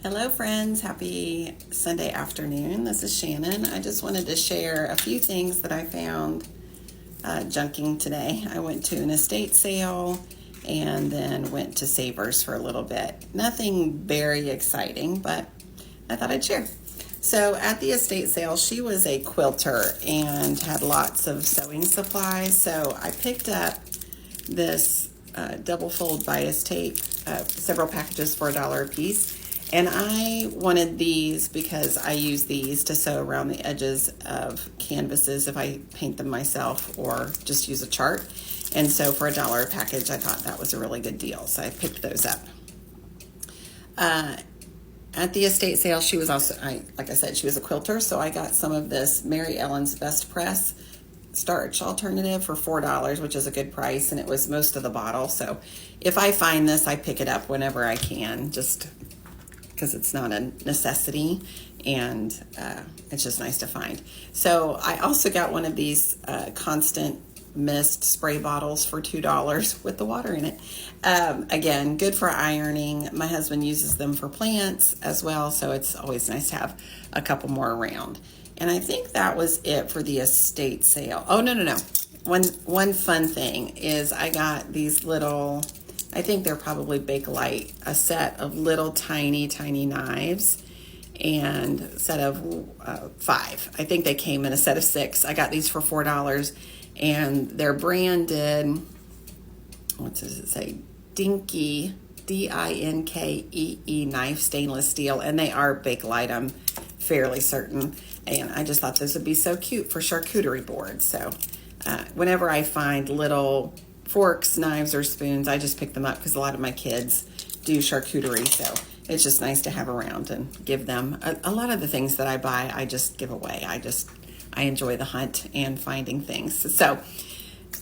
Hello friends, happy Sunday afternoon. This is Shannon. I just wanted to share a few things that I found junking today. I went to an estate sale and then went to Savers for a little bit. Nothing very exciting, but I thought I'd share. So at the estate sale, she was a quilter and had lots of sewing supplies. So I picked up this double fold bias tape, several packages for $1 a piece. And I wanted these because I use these to sew around the edges of canvases if I paint them myself or just use a chart. And so for $1 a package, I thought that was a really good deal. So I picked those up. At the estate sale, she was also, like I said, she was a quilter. So I got some of this Mary Ellen's Best Press starch alternative for $4, which is a good price. And it was most of the bottle. So if I find this, I pick it up whenever I can, just because it's not a necessity, and it's just nice to find. So I also got one of these constant mist spray bottles for $2 with the water in it. Again, good for ironing. My husband uses them for plants as well, so it's always nice to have a couple more around. And I think that was it for the estate sale. Oh, no. One fun thing is I got these little, I think they're probably Bakelite, a set of little tiny knives, and a set of 5. I think they came in a set of 6. I got these for $4, and they're branded, what does it say? Dinky, Dinkee knife, stainless steel, and they are Bakelite, I'm fairly certain. And I just thought this would be so cute for charcuterie boards. So whenever I find little forks, knives, or spoons, I just pick them up because a lot of my kids do charcuterie, so it's just nice to have around and give them. A lot of the things that I buy, I just give away. I enjoy the hunt and finding things. So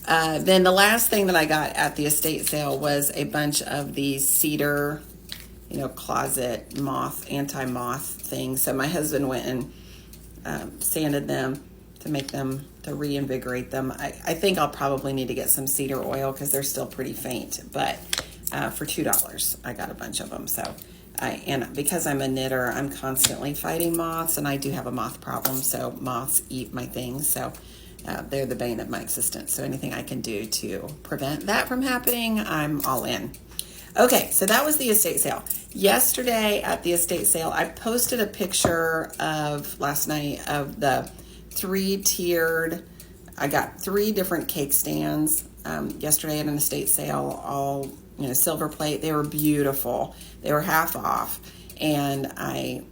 then the last thing that I got at the estate sale was a bunch of these cedar, closet moth, anti-moth things. So my husband went and sanded them to make them, to reinvigorate them. I think I'll probably need to get some cedar oil because they're still pretty faint, but for $2 I got a bunch of them. So and because I'm a knitter, I'm constantly fighting moths, and I do have a moth problem, so moths eat my things. So they're the bane of my existence. So anything I can do to prevent that from happening, I'm all in. Okay, so that was the estate sale. Yesterday at the estate sale, I posted a picture of last night of the 3-tiered, I got 3 different cake stands yesterday at an estate sale, all silver plate. They were beautiful. They were half off, and I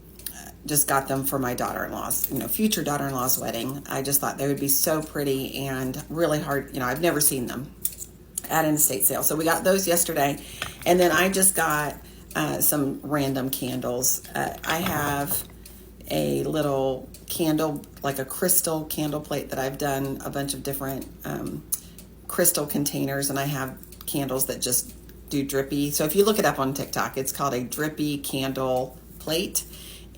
just got them for my daughter-in-law's, future daughter-in-law's wedding. I just thought they would be so pretty and really hard. I've never seen them at an estate sale. So we got those yesterday, and then I just got some random candles. I have a little candle, like a crystal candle plate that I've done a bunch of different crystal containers, and I have candles that just do drippy. So if you look it up on TikTok, it's called a drippy candle plate,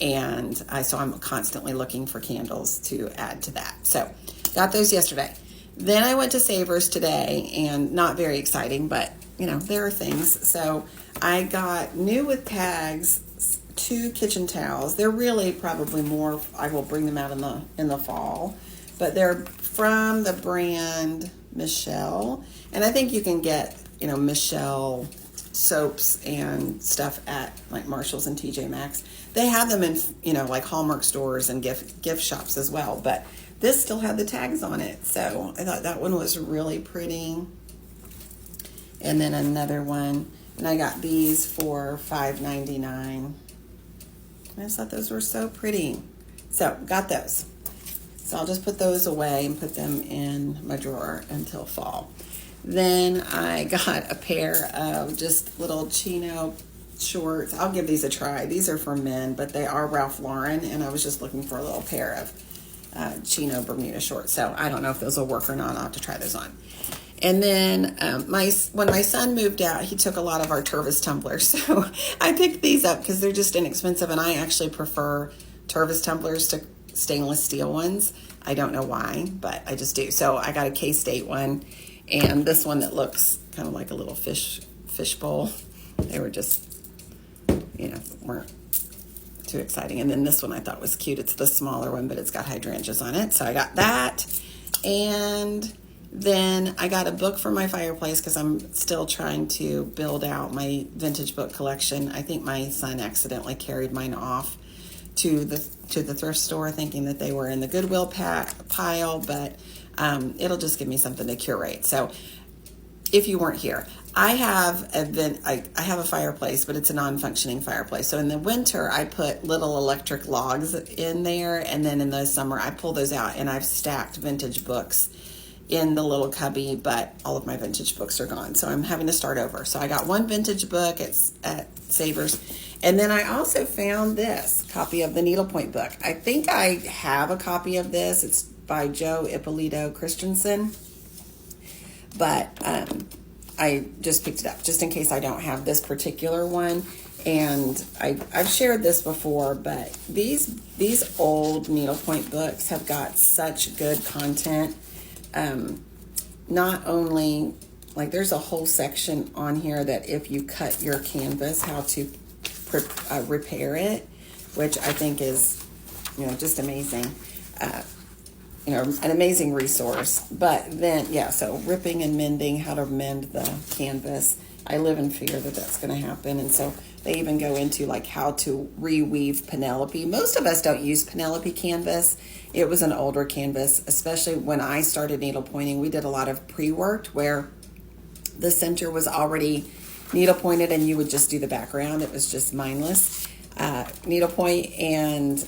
and so I'm constantly looking for candles to add to that. So got those yesterday. Then I went to Savers today, and not very exciting, but there are things. So I got new with tags 2 kitchen towels. They're really probably more, I will bring them out in the fall, but they're from the brand Michelle, and I think you can get Michelle soaps and stuff at like Marshall's and TJ Maxx. They have them in like Hallmark stores and gift shops as well, but this still had the tags on it, so I thought that one was really pretty. And then another one, and I got these for $5.99. I just thought those were so pretty. So got those. So I'll just put those away and put them in my drawer until fall. Then I got a pair of just little chino shorts. I'll give these a try. These are for men, but they are Ralph Lauren, and I was just looking for a little pair of chino Bermuda shorts. So I don't know if those will work or not. I'll have to try those on. And then when my son moved out, he took a lot of our Tervis tumblers. So I picked these up because they're just inexpensive, and I actually prefer Tervis tumblers to stainless steel ones. I don't know why, but I just do. So I got a K-State one, and this one that looks kind of like a little fish bowl. They were just, weren't too exciting. And then this one I thought was cute. It's the smaller one, but it's got hydrangeas on it. So I got that. And then I got a book for my fireplace because I'm still trying to build out my vintage book collection. I think my son accidentally carried mine off to the thrift store thinking that they were in the Goodwill pile, but it'll just give me something to curate. So if you weren't here, I have I have a fireplace, but it's a non-functioning fireplace. So in the winter, I put little electric logs in there, and then in the summer, I pull those out, and I've stacked vintage books in the little cubby, but all of my vintage books are gone. So I'm having to start over. So I got one vintage book at Savers. And then I also found this copy of the Needlepoint book. I think I have a copy of this. It's by Joe Ippolito Christensen. But I just picked it up just in case I don't have this particular one. And I've shared this before, but these old Needlepoint books have got such good content. Not only, like, there's a whole section on here that if you cut your canvas, how to repair it, which I think is, just amazing. An amazing resource. But then, so ripping and mending, how to mend the canvas. I live in fear that that's going to happen. And so they even go into like how to reweave Penelope. Most of us don't use Penelope canvas. It was an older canvas, especially when I started needlepointing. We did a lot of pre-worked where the center was already needlepointed and you would just do the background. It was just mindless needlepoint, and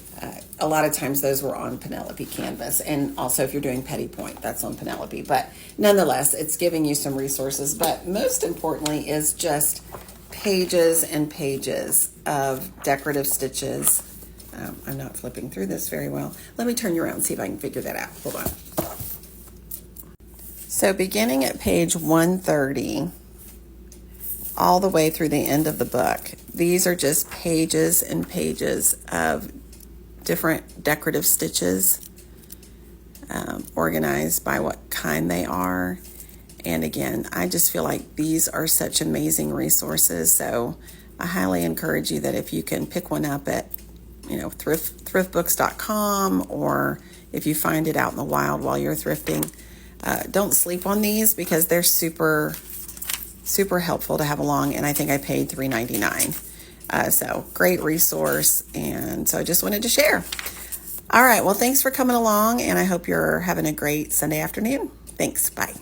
a lot of times those were on Penelope canvas. And also if you're doing petit point, that's on Penelope. But nonetheless, it's giving you some resources. But most importantly is just pages and pages of decorative stitches. I'm not flipping through this very well. Let me turn you around and see if I can figure that out. Hold on. So beginning at page 130, all the way through the end of the book, these are just pages and pages of different decorative stitches, organized by what kind they are. And again, I just feel like these are such amazing resources. So I highly encourage you that if you can pick one up at, thriftbooks.com, or if you find it out in the wild while you're thrifting, don't sleep on these because they're super helpful to have along. And I think I paid $3.99. So great resource. And so I just wanted to share. All right. Well, thanks for coming along, and I hope you're having a great Sunday afternoon. Thanks. Bye.